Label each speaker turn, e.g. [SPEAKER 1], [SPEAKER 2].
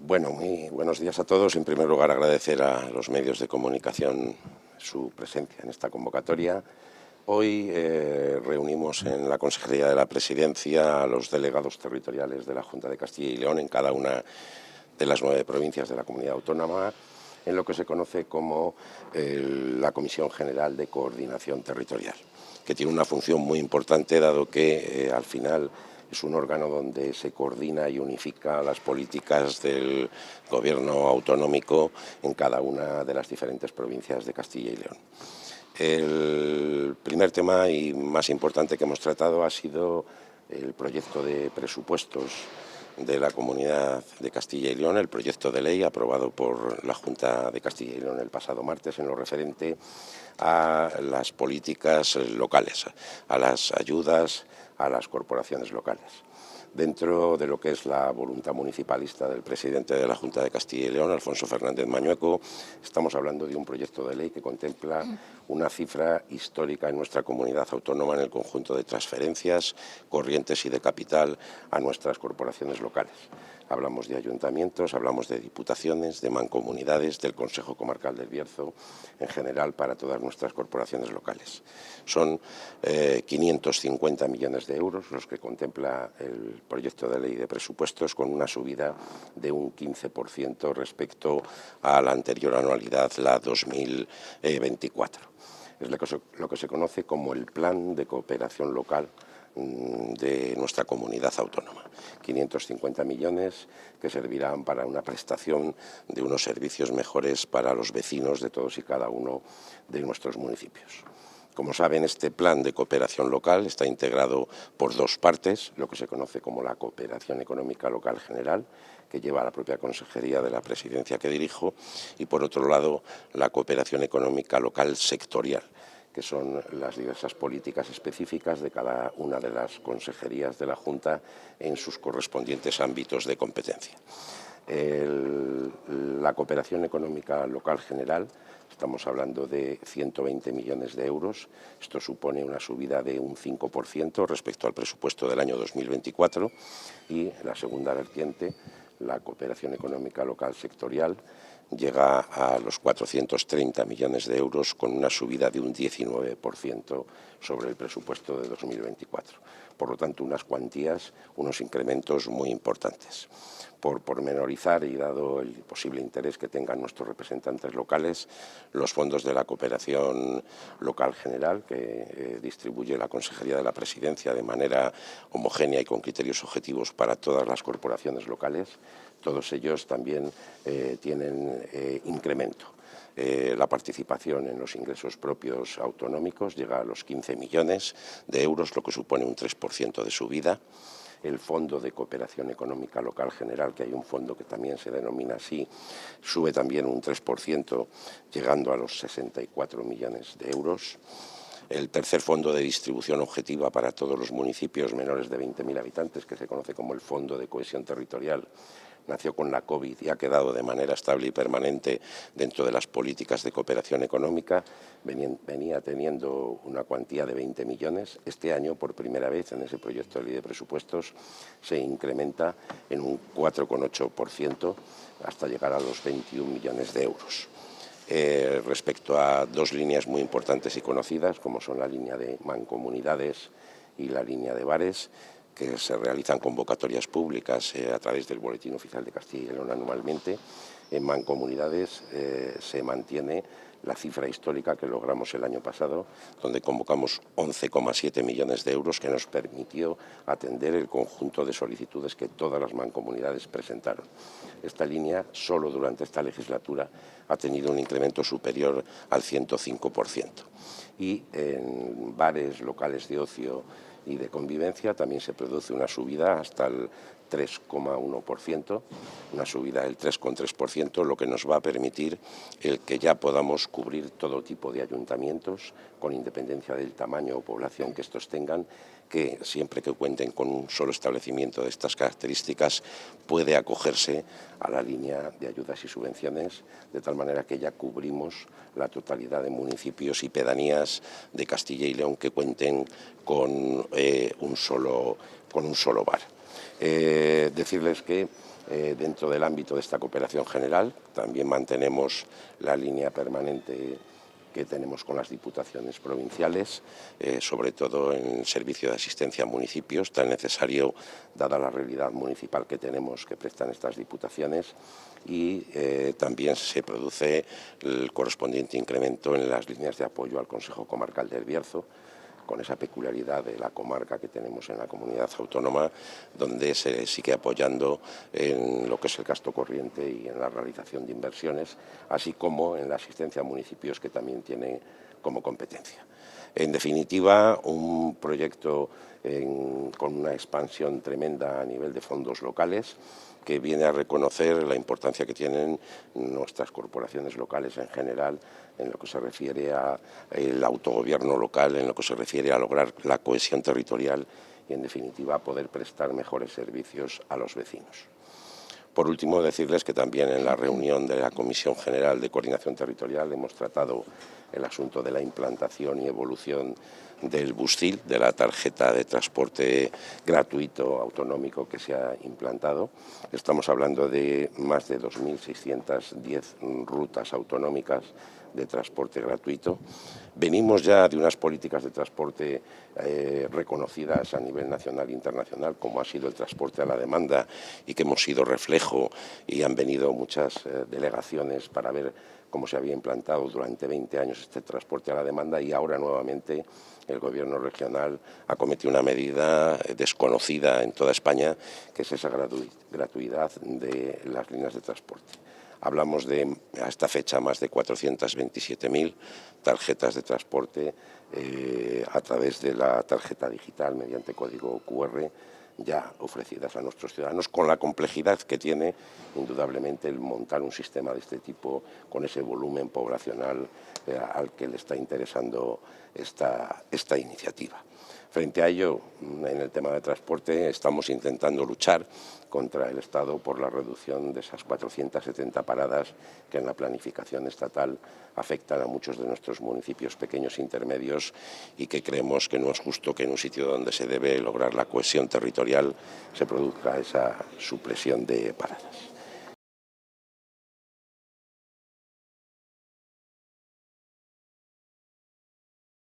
[SPEAKER 1] Bueno, muy buenos días a todos. En primer lugar, agradecer a los medios de comunicación su presencia en esta convocatoria. Hoy reunimos en la Consejería de la Presidencia a los delegados territoriales de la Junta de Castilla y León en cada una de las 9 provincias de la Comunidad Autónoma, en lo que se conoce como la Comisión General de Coordinación Territorial, que tiene una función muy importante, dado que al final es un órgano donde se coordina y unifica las políticas del gobierno autonómico en cada una de las diferentes provincias de Castilla y León. El primer tema y más importante que hemos tratado ha sido el proyecto de presupuestos de la Comunidad de Castilla y León, el proyecto de ley aprobado por la Junta de Castilla y León el pasado martes en lo referente a las políticas locales, a las ayudas a las corporaciones locales. Dentro de lo que es la voluntad municipalista del presidente de la Junta de Castilla y León, Alfonso Fernández Mañueco, estamos hablando de un proyecto de ley que contempla una cifra histórica en nuestra comunidad autónoma en el conjunto de transferencias, corrientes y de capital a nuestras corporaciones locales. Hablamos de ayuntamientos, hablamos de diputaciones, de mancomunidades, del Consejo Comarcal del Bierzo, en general para todas nuestras corporaciones locales. Son 550 millones de euros los que contempla el proyecto de ley de presupuestos, con una subida de un 15% respecto a la anterior anualidad, la 2024. Es lo que se conoce como el Plan de Cooperación Local de nuestra comunidad autónoma. 550 millones que servirán para una prestación de unos servicios mejores para los vecinos de todos y cada uno de nuestros municipios. Como saben, este plan de cooperación local está integrado por dos partes, lo que se conoce como la cooperación económica local general, que lleva la propia Consejería de la Presidencia que dirijo, y por otro lado la cooperación económica local sectorial, que son las diversas políticas específicas de cada una de las consejerías de la Junta en sus correspondientes ámbitos de competencia. La cooperación económica local general, estamos hablando de 120 millones de euros. Esto supone una subida de un 5% respecto al presupuesto del año 2024. Y la segunda vertiente, la cooperación económica local sectorial, llega a los 430 millones de euros, con una subida de un 19% sobre el presupuesto de 2024. Por lo tanto, unas cuantías, unos incrementos muy importantes. Por pormenorizar y dado el posible interés que tengan nuestros representantes locales, los fondos de la cooperación local general, que distribuye la Consejería de la Presidencia de manera homogénea y con criterios objetivos para todas las corporaciones locales, todos ellos también tienen incremento. La participación en los ingresos propios autonómicos llega a los 15 millones de euros, lo que supone un 3% de subida. El Fondo de Cooperación Económica Local General, que hay un fondo que también se denomina así, sube también un 3%, llegando a los 64 millones de euros. El tercer fondo de distribución objetiva para todos los municipios menores de 20.000 habitantes, que se conoce como el Fondo de Cohesión Territorial, nació con la COVID y ha quedado de manera estable y permanente dentro de las políticas de cooperación económica. Venía teniendo una cuantía de 20 millones. Este año, por primera vez en ese proyecto de ley de presupuestos, se incrementa en un 4,8% hasta llegar a los 21 millones de euros. Respecto a dos líneas muy importantes y conocidas, como son la línea de mancomunidades y la línea de bares, que se realizan convocatorias públicas a través del Boletín Oficial de Castilla y León anualmente. En mancomunidades se mantiene la cifra histórica que logramos el año pasado, donde convocamos 11,7 millones de euros, que nos permitió atender el conjunto de solicitudes que todas las mancomunidades presentaron. Esta línea, solo durante esta legislatura, ha tenido un incremento superior al 105%. Y en bares, locales de ocio y de convivencia también se produce una subida hasta el 3,1%, una subida del 3,3%, lo que nos va a permitir el que ya podamos cubrir todo tipo de ayuntamientos, con independencia del tamaño o población que estos tengan, que siempre que cuenten con un solo establecimiento de estas características puede acogerse a la línea de ayudas y subvenciones, de tal manera que ya cubrimos la totalidad de municipios y pedanías de Castilla y León que cuenten con un solo bar. Decirles que Dentro del ámbito de esta cooperación general también mantenemos la línea permanente que tenemos con las diputaciones provinciales, sobre todo en el servicio de asistencia a municipios, tan necesario dada la realidad municipal que tenemos que prestan estas diputaciones, y también se produce el correspondiente incremento en las líneas de apoyo al Consejo Comarcal del Bierzo, con esa peculiaridad de la comarca que tenemos en la comunidad autónoma, donde se sigue apoyando en lo que es el gasto corriente y en la realización de inversiones, así como en la asistencia a municipios, que también tiene como competencia. En definitiva, un proyecto con una expansión tremenda a nivel de fondos locales, que viene a reconocer la importancia que tienen nuestras corporaciones locales en general en lo que se refiere al autogobierno local, en lo que se refiere a lograr la cohesión territorial y, en definitiva, a poder prestar mejores servicios a los vecinos. Por último, decirles que también en la reunión de la Comisión General de Coordinación Territorial hemos tratado el asunto de la implantación y evolución del Buscil, de la tarjeta de transporte gratuito autonómico que se ha implantado. Estamos hablando de más de 2.610 rutas autonómicas de transporte gratuito. Venimos ya de unas políticas de transporte reconocidas a nivel nacional e internacional, como ha sido el transporte a la demanda, y que hemos sido reflejo, y han venido muchas delegaciones para ver cómo se había implantado durante 20 años este transporte a la demanda, y ahora nuevamente el Gobierno regional ha cometido una medida desconocida en toda España, que es esa gratuidad de las líneas de transporte. Hablamos de, a esta fecha, más de 427.000 tarjetas de transporte a través de la tarjeta digital mediante código QR, ya ofrecidas a nuestros ciudadanos, con la complejidad que tiene indudablemente el montar un sistema de este tipo con ese volumen poblacional al que le está interesando esta iniciativa. Frente a ello, en el tema de transporte, estamos intentando luchar contra el Estado por la reducción de esas 470 paradas que en la planificación estatal afectan a muchos de nuestros municipios pequeños e intermedios, y que creemos que no es justo que en un sitio donde se debe lograr la cohesión territorial se produzca esa supresión de paradas.